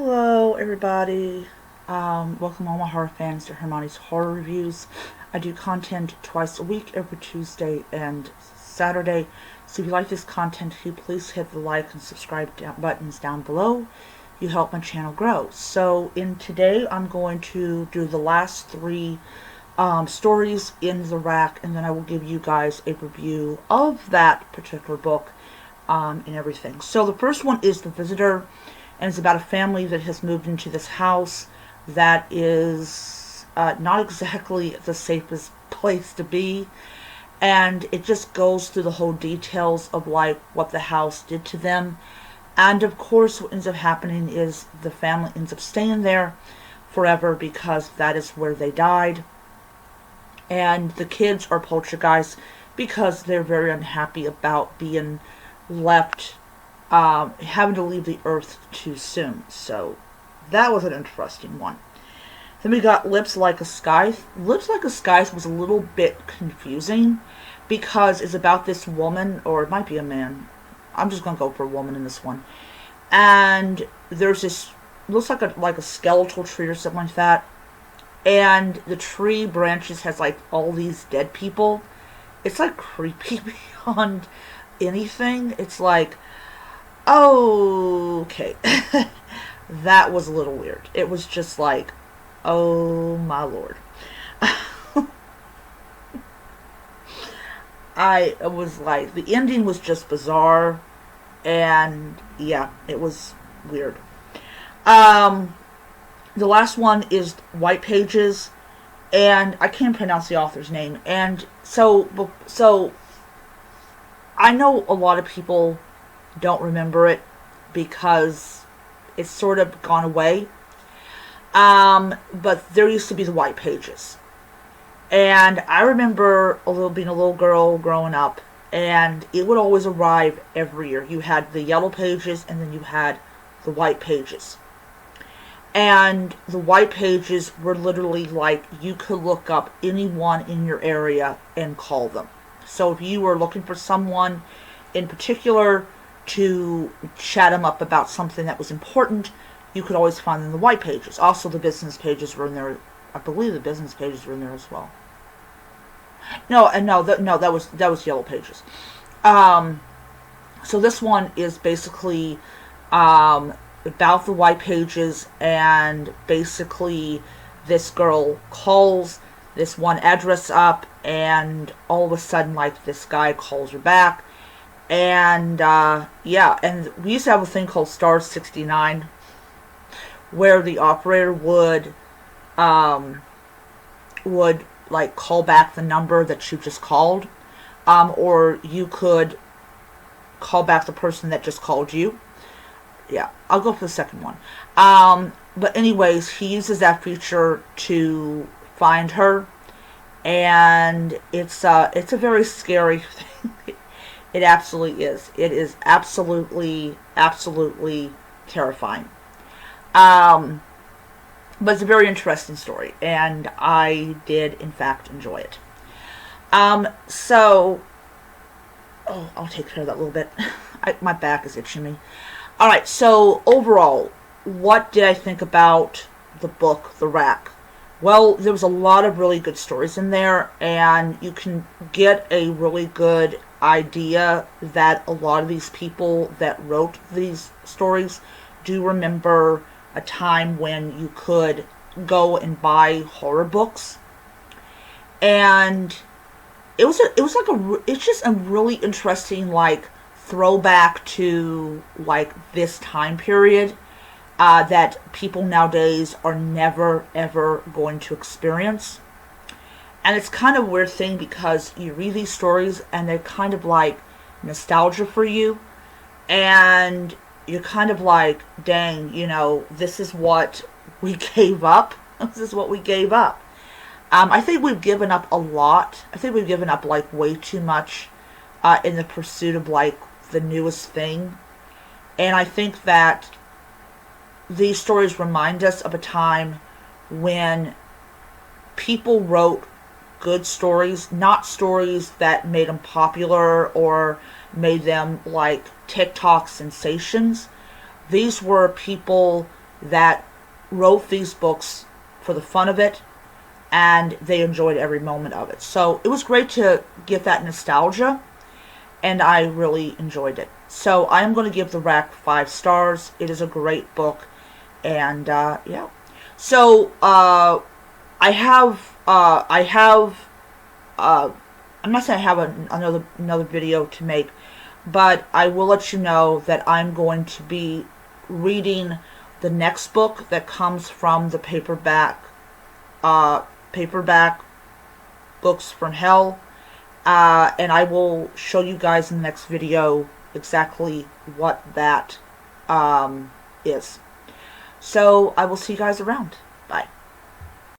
Hello, everybody. Welcome all my horror fans to Hermione's Horror Reviews. I do content twice a week, every Tuesday and Saturday. So if you like this content, please hit the like and subscribe buttons down below. You help my channel grow. So in today, I'm going to do the last three stories in the rack, and then I will give you guys a review of that particular book and everything. So the first one is The Visitor. And it's about a family that has moved into this house that is not exactly the safest place to be. And it just goes through the whole details of like what the house did to them. And of course what ends up happening is the family ends up staying there forever because that is where they died. And the kids are poltergeists because they're very unhappy about being left having to leave the earth too soon. So that was an interesting one. Then we got Lips Like a Sky. Lips Like a Sky was a little bit confusing because it's about this woman, or it might be a man. I'm just going to go for a woman in this one. And there's this, looks like a skeletal tree or something like that. And the tree branches has like all these dead people. It's like creepy beyond anything. It's like, okay. That was a little weird. It was just like, oh my lord. I was like, the ending was just bizarre, and yeah, it was weird. The last one is White Pages, and I can't pronounce the author's name, and so I know a lot of people don't remember it because it's sort of gone away. But there used to be the White Pages. And I remember being a little girl growing up, and it would always arrive every year. You had the Yellow Pages, and then you had the White Pages. And the White Pages were literally like, you could look up anyone in your area and call them. So if you were looking for someone in particular to chat them up about something that was important, you could always find them in the White Pages. Also, the business pages were in there. I believe the business pages were in there as well. That was Yellow Pages. So this one is basically about the White Pages, and basically this girl calls this one address up, and all of a sudden, like, this guy calls her back. And yeah, and we used to have a thing called Star 69, where the operator would like call back the number that you just called, or you could call back the person that just called you. Yeah, I'll go for the second one. But anyways, he uses that feature to find her, and it's a very scary thing. It absolutely is. It is absolutely terrifying. But it's a very interesting story, and I did, in fact, enjoy it. So, I'll take care of that a little bit. My back is itching me. Alright, so overall, what did I think about the book, The Rack? Well, there was a lot of really good stories in there, and you can get a really good idea that a lot of these people that wrote these stories do remember a time when you could go and buy horror books, and it's just a really interesting like throwback to like this time period that people nowadays are never ever going to experience. And it's kind of a weird thing because you read these stories and they're kind of like nostalgia for you. And you're kind of like, dang, this is what we gave up. This is what we gave up. I think we've given up a lot. I think we've given up like way too much in the pursuit of like the newest thing. And I think that these stories remind us of a time when people wrote good stories, not stories that made them popular or made them like TikTok sensations. These were people that wrote these books for the fun of it, and they enjoyed every moment of it. So it was great to get that nostalgia, and I really enjoyed it. So I'm going to give The Rack 5 stars. It is a great book, and yeah. So I'm not saying I have another video to make, but I will let you know that I'm going to be reading the next book that comes from the paperback Books from Hell, and I will show you guys in the next video exactly what that is. So I will see you guys around.